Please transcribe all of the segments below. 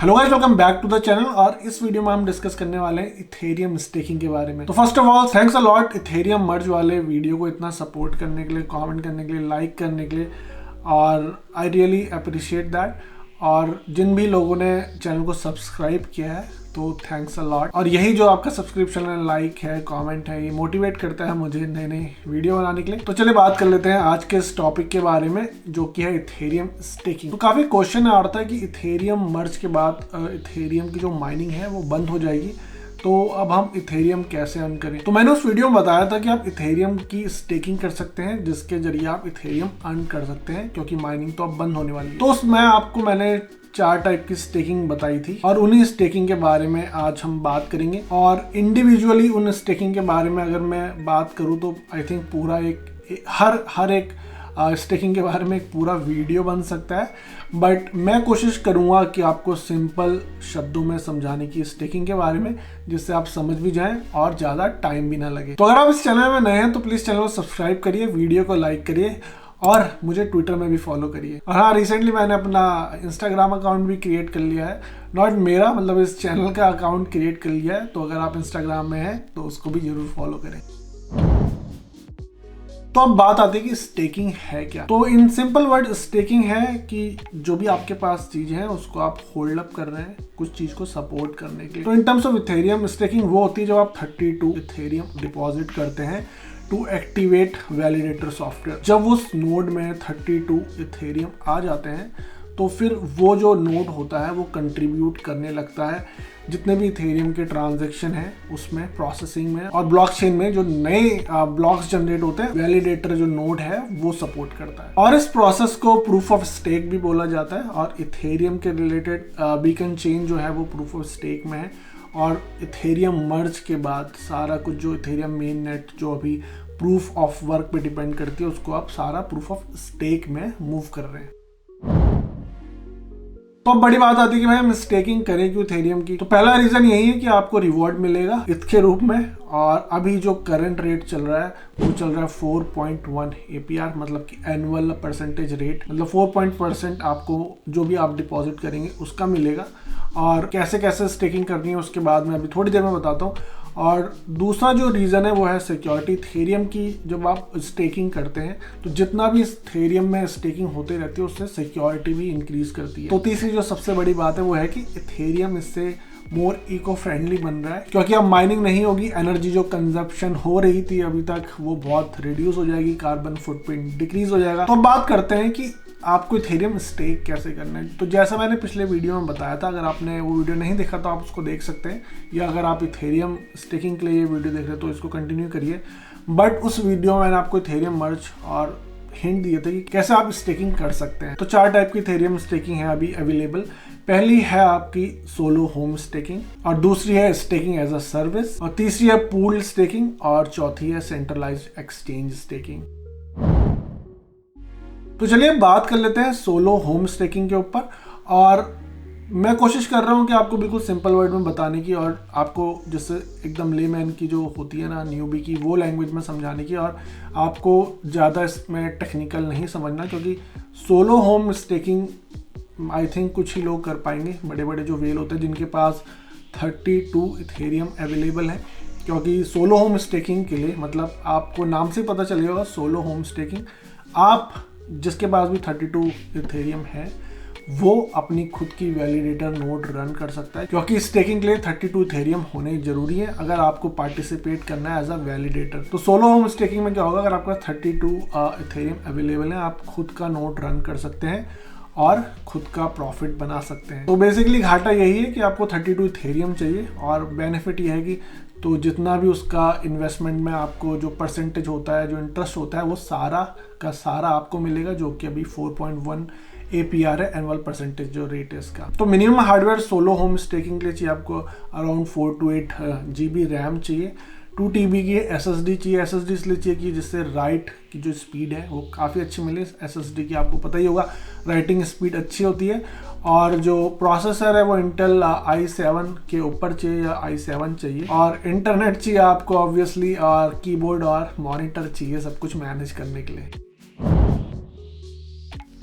Hello guys, welcome back to the channel. और इस video में हम डिस्कस करने वाले हैं इथेरियम स्टेकिंग के बारे में। तो first of all thanks a lot Ethereum merge वाले वीडियो को इतना सपोर्ट करने के लिए, कमेंट करने के लिए, लाइक करने के लिए, और आई रियली अप्रिशिएट दैट। और जिन भी लोगों ने चैनल को सब्सक्राइब किया है तो थैंक्स अ लॉट। और यही जो आपका सब्सक्रिप्शन है, लाइक है, कमेंट है, ये मोटिवेट करता है मुझे नए नए वीडियो बनाने के लिए। तो चलिए बात कर लेते हैं आज के इस टॉपिक के बारे में, जो कि है इथेरियम स्टेकिंग। तो काफी क्वेश्चन आ रहा था कि इथेरियम मर्ज के बाद इथेरियम की जो माइनिंग है वो बंद हो जाएगी, तो अब हम इथेरियम कैसे अर्न करें। तो मैंने उस वीडियो में बताया था कि आप इथेरियम की स्टेकिंग कर सकते हैं, जिसके जरिए आप इथेरियम अर्न कर सकते हैं, क्योंकि माइनिंग तो अब बंद होने वाली है। तो उसमें मैंने 4 टाइप की स्टेकिंग बताई थी, और उन्हीं स्टेकिंग के बारे में आज हम बात करेंगे। और इंडिविजुअली उन स्टेकिंग के बारे में अगर मैं बात करूं तो आई थिंक पूरा हर एक स्टेकिंग के बारे में एक पूरा वीडियो बन सकता है। बट मैं कोशिश करूंगा कि आपको सिंपल शब्दों में समझाने की स्टेकिंग के बारे में, जिससे आप समझ भी जाएं और ज़्यादा टाइम भी ना लगे। तो अगर आप इस चैनल में नए हैं तो प्लीज़ चैनल को सब्सक्राइब करिए, वीडियो को लाइक करिए, और मुझे ट्विटर में भी फॉलो करिए। और हाँ, रिसेंटली मैंने अपना इंस्टाग्राम अकाउंट भी क्रिएट कर लिया है। नॉट मेरा, मतलब इस चैनल का अकाउंट क्रिएट कर लिया है। तो अगर आप इंस्टाग्राम में हैं तो उसको भी जरूर फॉलो करें। तो अब बात आती है कि स्टेकिंग है क्या। तो इन सिंपल वर्ड स्टेकिंग है कि जो भी आपके पास चीज है उसको आप होल्ड अप कर रहे हैं कुछ चीज को सपोर्ट करने के लिए। तो in terms of Ethereum staking वो होती है जब आप 32 इथेरियम डिपॉजिट करते हैं टू एक्टिवेट वैलिडेटर सॉफ्टवेयर। जब उस नोड में 32 इथेरियम आ जाते हैं तो फिर वो जो नोड होता है वो कंट्रीब्यूट करने लगता है जितने भी इथेरियम के ट्रांजैक्शन है उसमें, प्रोसेसिंग में और ब्लॉकचेन में जो नए ब्लॉक्स जनरेट होते हैं, वैलिडेटर जो नोड है वो सपोर्ट करता है। और इस प्रोसेस को प्रूफ ऑफ स्टेक भी बोला जाता है। और इथेरियम के रिलेटेड बीकन चेन जो है वो प्रूफ ऑफ स्टेक में है। और इथेरियम मर्ज के बाद सारा कुछ जो इथेरियम मेन नेट जो अभी प्रूफ ऑफ वर्क पे डिपेंड करती है, उसको आप सारा प्रूफ ऑफ स्टेक में मूव कर रहे हैं। तो अब बड़ी बात आती है कि भाई हम स्टेकिंग करें क्यों इथेरियम की। तो पहला रीजन यही है कि आपको रिवॉर्ड मिलेगा इथ के रूप में। और अभी जो करंट रेट चल रहा है वो चल रहा है 4.1 APR, मतलब कि एनुअल परसेंटेज रेट, मतलब 4% आपको जो भी आप डिपॉजिट करेंगे उसका मिलेगा। और कैसे कैसे स्टेकिंग करनी है उसके बाद मैं अभी थोड़ी देर में बताता हूँ। और दूसरा जो रीज़न है वो है सिक्योरिटी। इथेरियम की जब आप स्टेकिंग करते हैं तो जितना भी इथेरियम में स्टेकिंग होते रहती है उससे सिक्योरिटी भी इंक्रीज करती है। तो तीसरी जो सबसे बड़ी बात है वो है कि इथेरियम इससे मोर इको फ्रेंडली बन रहा है, क्योंकि अब माइनिंग नहीं होगी। एनर्जी जो कंजप्शन हो रही थी अभी तक वो बहुत रिड्यूस हो जाएगी, कार्बन फुटप्रिंट डिक्रीज हो जाएगा। तो बात करते हैं कि आपको इथेरियम स्टेक कैसे करना है। तो जैसा मैंने पिछले वीडियो में बताया था, अगर आपने वो वीडियो नहीं देखा तो आप उसको देख सकते हैं, या अगर आप इथेरियम स्टेकिंग के लिए ये वीडियो देख रहे हैं तो इसको कंटिन्यू करिए। बट उस वीडियो में मैंने आपको इथेरियम मर्ज और हिंट दिए थे कि कैसे आप स्टेकिंग कर सकते हैं। तो 4 टाइप की इथेरियम स्टेकिंग है अभी अवेलेबल। पहली है आपकी सोलो होम स्टेकिंग, और दूसरी है स्टेकिंग एज अ सर्विस, और तीसरी है पूल्ड स्टेकिंग, और चौथी है सेंट्रलाइज्ड एक्सचेंज स्टेकिंग। तो चलिए बात कर लेते हैं सोलो होम स्टेकिंग के ऊपर। और मैं कोशिश कर रहा हूँ कि आपको बिल्कुल सिंपल वर्ड में बताने की, और आपको जिससे एकदम लेमैन की जो होती है ना, न्यूबी की, वो लैंग्वेज में समझाने की। और आपको ज़्यादा इसमें टेक्निकल नहीं समझना, क्योंकि solo home staking I think कुछ ही लोग कर पाएंगे, बड़े बड़े जो वेल होते हैं जिनके पास 32 इथेरियम अवेलेबल है। क्योंकि सोलो होम स्टेकिंग के लिए, मतलब आपको नाम से पता चलेगा सोलो होम स्टेकिंग, आप जिसके पास भी 32 इथेरियम है वो अपनी खुद की वैलिडेटर नोड रन कर सकता है, क्योंकि स्टेकिंग के लिए 32 इथेरियम होने जरूरी है अगर आपको पार्टिसिपेट करना है एज अ वैलिडेटर। तो सोलो होम स्टेकिंग में क्या होगा, अगर आपका 32 इथेरियम अवेलेबल है, आप खुद का नोड रन कर सकते हैं और खुद का प्रॉफिट बना सकते हैं। तो बेसिकली घाटा यही है कि आपको 32 इथेरियम चाहिए, और बेनिफिट ये है कि तो जितना भी उसका इन्वेस्टमेंट में आपको जो परसेंटेज होता है, जो इंटरेस्ट होता है, वो सारा का सारा आपको मिलेगा, जो कि अभी 4.1 APR है, एनुअल परसेंटेज जो रेट है इसका। तो minimum hardware solo home staking के लिए चाहिए आपको अराउंड 4 to 8 GB रैम चाहिए, 2 TB की SSD चाहिए। SSD इसलिए चाहिए कि जिससे राइट की जो स्पीड है वो काफ़ी अच्छी मिले। SSD की आपको पता ही होगा राइटिंग स्पीड अच्छी होती है। और जो प्रोसेसर है वो इंटेल i7 के ऊपर चाहिए या i7 चाहिए। और इंटरनेट चाहिए आपको ऑब्वियसली, और कीबोर्ड और मॉनिटर चाहिए सब कुछ मैनेज करने के लिए।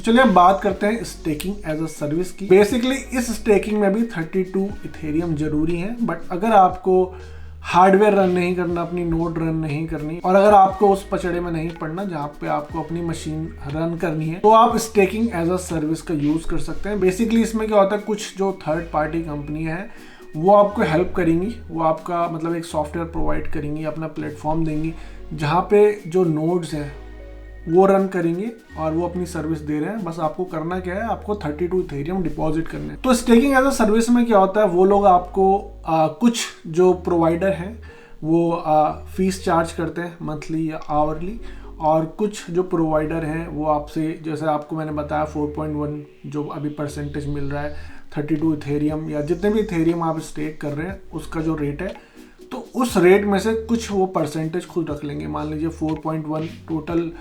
चलिए अब बात करते हैं स्टेकिंग एज अ सर्विस की। बेसिकली इस स्टेकिंग में भी 32 इथेरियम जरूरी है, बट अगर आपको हार्डवेयर रन नहीं करना, अपनी नोड रन नहीं करनी, और अगर आपको उस पचड़े में नहीं पड़ना जहाँ पे आपको अपनी मशीन रन करनी है, तो आप स्टेकिंग एज अ सर्विस का यूज कर सकते हैं। बेसिकली इसमें क्या होता है, कुछ जो थर्ड पार्टी कंपनियां हैं वो आपको हेल्प करेंगी, वो आपका मतलब एक सॉफ्टवेयर प्रोवाइड करेंगी, अपना प्लेटफॉर्म देंगी जहाँ पे जो नोड्स हैं वो रन करेंगे और वो अपनी सर्विस दे रहे हैं। बस आपको करना क्या है, आपको 32 इथेरियम डिपॉजिट करने हैं। तो स्टेकिंग एज अ सर्विस में क्या होता है, वो लोग आपको कुछ जो प्रोवाइडर हैं वो फीस चार्ज करते हैं मंथली या आवरली, और कुछ जो प्रोवाइडर हैं वो आपसे, जैसे आपको मैंने बताया 4.1 जो अभी परसेंटेज मिल रहा है 32 इथेरियम या जितने भी इथेरियम आप स्टेक कर रहे हैं उसका जो रेट है, तो उस रेट में से कुछ वो परसेंटेज खुद रख लेंगे। मान लीजिए 4.1 टोटल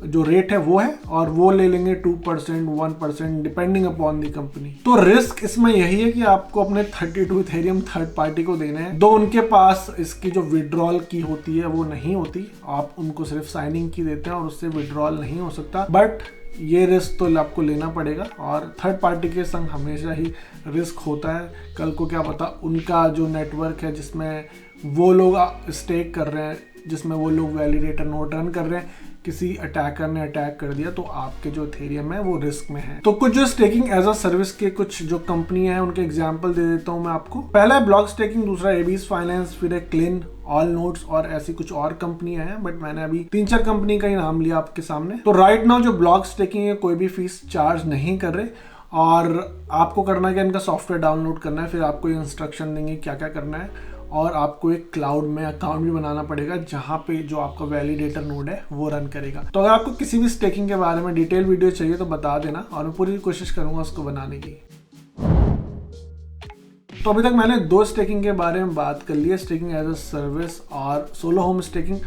जो रेट है वो है, और वो ले लेंगे 2% 1% डिपेंडिंग अपॉन दी कंपनी। तो रिस्क इसमें यही है कि आपको अपने 32 इथेरियम थर्ड पार्टी को देने हैं। दो उनके पास इसकी जो विड्रॉल की होती है वो नहीं होती, आप उनको सिर्फ साइनिंग की देते हैं और उससे विड्रॉल नहीं हो सकता, बट ये रिस्क तो आपको लेना पड़ेगा। और थर्ड पार्टी के संग हमेशा ही रिस्क होता है, कल को क्या पता उनका जो नेटवर्क है जिसमें वो लोग स्टेक कर रहे हैं, जिसमें वो लोग वैलिडेटर नोड रन कर रहे हैं, किसी अटैकर ने अटैक कर दिया तो आपके जो इथेरियम है वो रिस्क में है। तो कुछ जो स्टेकिंग एज अ सर्विस के कुछ जो कंपनियां हैं उनके एग्जांपल दे देता हूं मैं आपको। पहला है ब्लॉक स्टेकिंग, दूसरा एबीज फाइनेंस, फिर है क्लिन, ऑल नोड्स और ऐसी कुछ और कंपनियां हैं, बट मैंने अभी 3-4 कंपनी का ही नाम लिया आपके सामने। तो राइट नाउ जो ब्लॉक स्टेकिंग है कोई भी फीस चार्ज नहीं कर रहे, और आपको करना क्या, इनका सॉफ्टवेयर डाउनलोड करना है, फिर आपको इंस्ट्रक्शन देंगे क्या क्या करना है, और आपको एक क्लाउड में अकाउंट भी बनाना पड़ेगा जहां पे जो आपका वैलिडेटर नोड है वो रन करेगा। तो अगर आपको किसी भी स्टेकिंग के बारे में डिटेल वीडियो चाहिए तो बता देना, और मैं पूरी कोशिश करूंगा उसको बनाने की। तो अभी तक मैंने 2 स्टेकिंग के बारे में बात कर ली है, स्टेकिंग एज अ सर्विस और सोलो होम स्टेकिंग,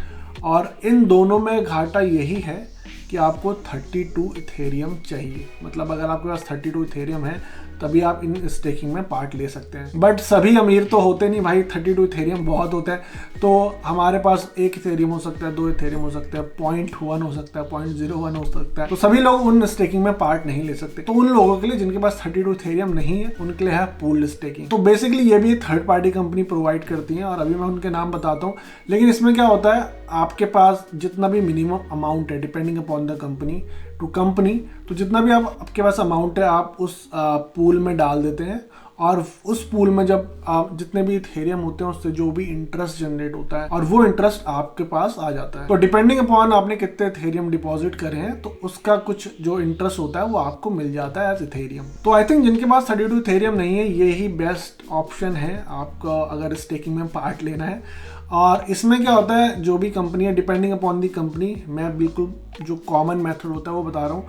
और इन दोनों में घाटा यही है कि आपको 32 इथेरियम चाहिए। मतलब अगर आपके पास 32 इथेरियम है तभी आप इन स्टेकिंग में पार्ट ले सकते हैं, बट सभी अमीर तो होते नहीं भाई, 32 इथेरियम बहुत होता है। तो हमारे पास 1 इथेरियम हो सकता है, 2 इथेरियम हो सकता है, 0.1 हो सकता है, 0.01 हो सकता है, तो सभी लोग उन स्टेकिंग में पार्ट नहीं ले सकते। तो उन लोगों के लिए जिनके पास 32 इथेरियम नहीं है उनके लिए है पूल्ड स्टेकिंग। तो बेसिकली ये भी थर्ड पार्टी कंपनी प्रोवाइड करती है, और अभी मैं उनके नाम बताता हूँ। लेकिन इसमें क्या होता है, आपके पास जितना भी मिनिमम अमाउंट है depending upon the company to company, तो जितना भी आपके पास अमाउंट है आप उस पूल में डाल देते हैं, और उस पूल में जब आप जितने भी इथेरियम होते हैं उससे जो भी इंटरेस्ट जनरेट होता है और वो इंटरेस्ट आपके पास आ जाता है। तो डिपेंडिंग अपॉन आपने कितने इथेरियम डिपॉजिट करे हैं तो उसका कुछ जो इंटरेस्ट होता है वो आपको मिल जाता है एज इथेरियम। तो आई थिंक जिनके पास 32 इथेरियम नहीं है ये ही बेस्ट ऑप्शन है आपका अगर स्टेकिंग में पार्ट लेना है। और इसमें क्या होता है, जो भी कंपनी है डिपेंडिंग अपॉन दी कंपनी, मैं बिल्कुल जो कॉमन मेथड होता है वो बता रहा हूँ।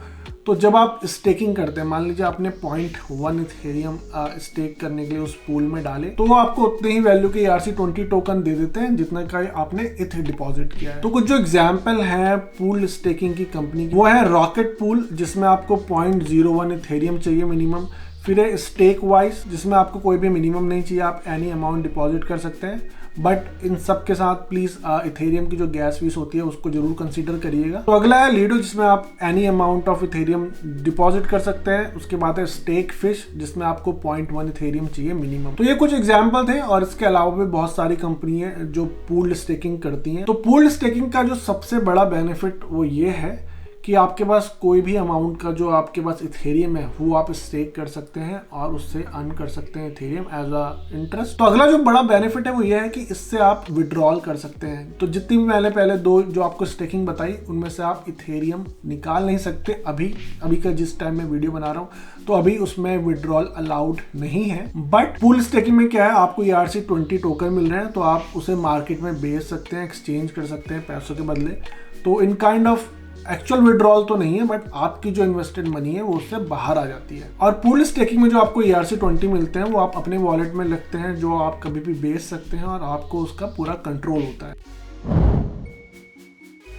तो जब आप स्टेकिंग करते हैं, मान लीजिए आपने 0.1 इथेरियम स्टेक करने के लिए उस पूल में डाले, तो वो आपको उतने ही वैल्यू के ERC-20 टोकन दे देते हैं जितना का आपने इथ डिपॉजिट किया है। तो कुछ जो एग्जांपल है पूल स्टेकिंग की कंपनी की, वो है रॉकेट पूल जिसमें आपको 0.01 इथेरियम चाहिए मिनिमम। फिर है स्टेक वाइज जिसमें आपको कोई भी मिनिमम नहीं चाहिए, आप एनी अमाउंट डिपॉजिट कर सकते हैं, बट इन सब के साथ प्लीज इथेरियम की जो गैस फीस होती है उसको जरूर कंसीडर करिएगा। तो अगला है लीडो जिसमें आप any amount of Ethereum deposit कर सकते हैं। उसके बाद है स्टेक फिश जिसमें आपको 0.1 इथेरियम चाहिए मिनिमम। तो ये कुछ एग्जांपल थे, और इसके अलावा भी बहुत सारी कंपनी है जो पूल्ड स्टेकिंग करती हैं। तो पूल्ड स्टेकिंग का जो सबसे बड़ा बेनिफिट वो ये है कि आपके पास कोई भी अमाउंट का जो आपके पास इथेरियम है वो आप स्टेक कर सकते हैं और उससे अर्न कर सकते हैं इथेरियम एज अ इंटरेस्ट। तो अगला जो बड़ा बेनिफिट है वो ये है कि इससे आप विड्रॉल कर सकते हैं। तो जितनी भी मैंने पहले 2 जो आपको स्टेकिंग बताई उनमें से आप इथेरियम निकाल नहीं सकते अभी का जिस टाइम में वीडियो बना रहा हूँ, तो अभी उसमें विड्रॉल अलाउड नहीं है। बट पूल स्टेकिंग में क्या है, आपको ERC-20 टोकन मिल रहे हैं तो आप उसे मार्केट में बेच सकते हैं, एक्सचेंज कर सकते हैं पैसों के बदले। तो in kind of actual withdrawal तो नहीं है, बट आपकी जो इन्वेस्टेड मनी है वो उससे बाहर आ जाती है। और पूल स्टेकिंग में जो आपको ERC-20 मिलते हैं वो आप अपने वॉलेट में रखते हैं, जो आप कभी भी बेच सकते हैं और आपको उसका पूरा कंट्रोल होता है।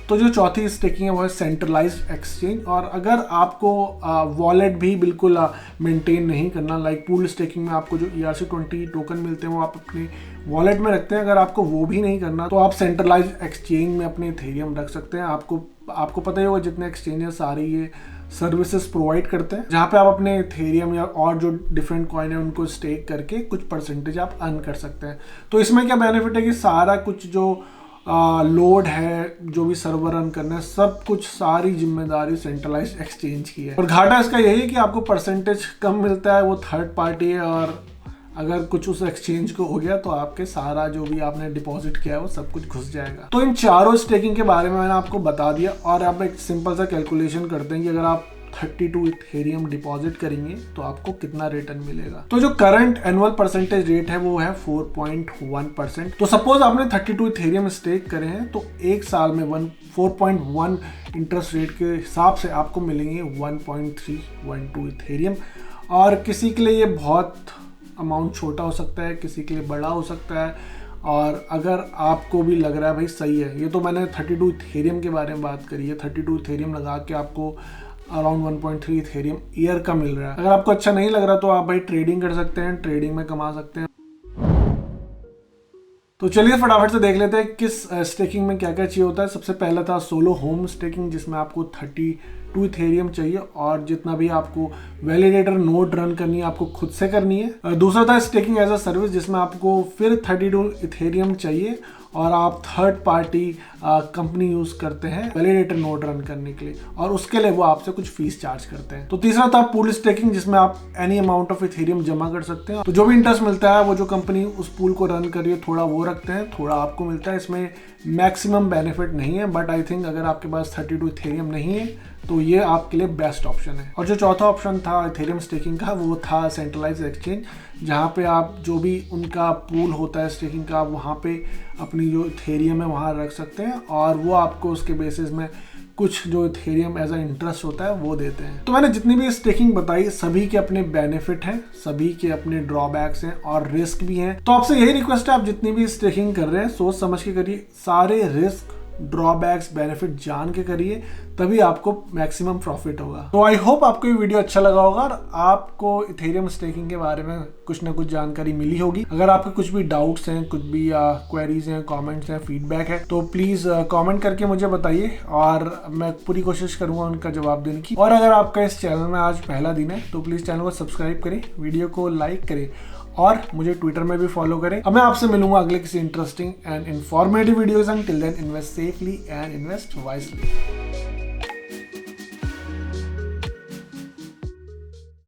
तो जो चौथी स्टेकिंग है वो है सेंट्रलाइज्ड एक्सचेंज। और अगर आपको वॉलेट भी बिल्कुल मेंटेन नहीं करना, लाइक पूल स्टेकिंग में आपको जो ERC-20 टोकन मिलते हैं वो आप अपने वॉलेट में रखते हैं, अगर आपको वो भी नहीं करना तो आप सेंट्रलाइज्ड एक्सचेंज में अपने इथेरियम रख सकते हैं। आपको पता ही होगा जितने एक्सचेंजेस सारी ये सर्विसेज प्रोवाइड करते हैं, जहाँ पे आप अपने इथेरियम या और जो डिफरेंट कॉइन है उनको स्टेक करके कुछ परसेंटेज आप अर्न कर सकते हैं। तो इसमें क्या बेनिफिट है कि सारा कुछ जो लोड है, जो भी सर्वर रन करना है, सब कुछ सारी जिम्मेदारी सेंट्रलाइज्ड एक्सचेंज की है। और घाटा इसका यही है कि आपको परसेंटेज कम मिलता है, वो थर्ड पार्टी है, और अगर कुछ उस एक्सचेंज को हो गया तो आपके सारा जो भी आपने डिपॉजिट किया है वो सब कुछ घुस जाएगा। तो इन चारों स्टेकिंग के बारे में मैंने आपको बता दिया, और आप एक सिंपल सा कैलकुलेशन करते हैं कि अगर आप 32 इथेरियम डिपॉजिट करेंगे तो आपको कितना रिटर्न मिलेगा। तो जो करंट एनुअल परसेंटेज रेट है वो है 4.1%। तो सपोज आपने 32 इथेरियम स्टेक करे हैं तो एक साल में 4.1 इंटरेस्ट रेट के हिसाब से आपको मिलेंगे 1.312 इथेरियम। और किसी के लिए ये बहुत अमाउंट छोटा हो सकता है, किसी के लिए बड़ा हो सकता है। और अगर आपको भी लग रहा है भाई सही है, ये तो मैंने 32 इथेरियम के बारे में बात करी है, 32 इथेरियम लगा के आपको अराउंड 1.3 इथेरियम ईयर का मिल रहा है। अगर आपको अच्छा नहीं लग रहा तो आप भाई ट्रेडिंग कर सकते हैं, ट्रेडिंग में कमा सकते हैं। तो चलिए फटाफट से देख लेते हैं किस स्टेकिंग में क्या क्या चाहिए होता है। सबसे पहला था सोलो होम स्टेकिंग, जिसमें आपको 32 इथेरियम चाहिए, और जितना भी आपको वैलिडेटर नोड रन करनी है आपको खुद से करनी है। दूसरा था स्टेकिंग एज अ सर्विस, जिसमें आपको फिर 32 इथेरियम चाहिए और आप थर्ड पार्टी कंपनी यूज करते हैं वैलिडेटर नोड रन करने के लिए, और उसके लिए वो आपसे कुछ फीस चार्ज करते हैं। तो तीसरा था पूल स्टेकिंग, जिसमें आप एनी अमाउंट ऑफ इथेरियम जमा कर सकते हैं। तो जो भी इंटरेस्ट मिलता है वो जो कंपनी उस पूल को रन कर रही है थोड़ा वो रखते हैं, थोड़ा आपको मिलता है। इसमें मैक्सिमम बेनिफिट नहीं है, बट आई थिंक अगर आपके पास 32 इथेरियम नहीं है तो ये आपके लिए बेस्ट ऑप्शन है। और जो चौथा ऑप्शन था इथेरियम स्टेकिंग का वो था सेंट्रलाइज्ड एक्सचेंज, जहाँ पे आप जो भी उनका पूल होता है स्टेकिंग का, वहाँ पे अपनी जो इथेरियम है वहाँ रख सकते हैं, और वो आपको उसके बेसिस में कुछ जो इथेरियम एज अ इंटरेस्ट होता है वो देते हैं। तो मैंने जितनी भी स्टेकिंग बताई सभी के अपने बेनिफिट हैं, सभी के अपने ड्रॉबैक्स हैं और रिस्क भी हैं। तो आपसे यही रिक्वेस्ट है, आप जितनी भी स्टेकिंग कर रहे हैं सोच समझ के करिए, सारे रिस्क ड्रॉबैक्स बेनिफिट जान के करिए, तभी आपको मैक्सिमम प्रॉफिट होगा। तो आई होप आपको ये वीडियो अच्छा लगा होगा और आपको इथेरियम स्टेकिंग के बारे में कुछ ना कुछ जानकारी मिली होगी। अगर आपके कुछ भी डाउट्स हैं, कुछ भी क्वेरीज हैं, कमेंट्स हैं, फीडबैक है, तो प्लीज कमेंट करके मुझे बताइए और मैं पूरी कोशिश करूंगा उनका जवाब देने की। और अगर आपका इस चैनल में आज पहला दिन है तो प्लीज चैनल को सब्सक्राइब करें, वीडियो को लाइक करें और मुझे ट्विटर में भी फॉलो करें। अब मैं आपसे मिलूंगा अगले किसी interesting and informative videos. Till then invest safely and invest wisely.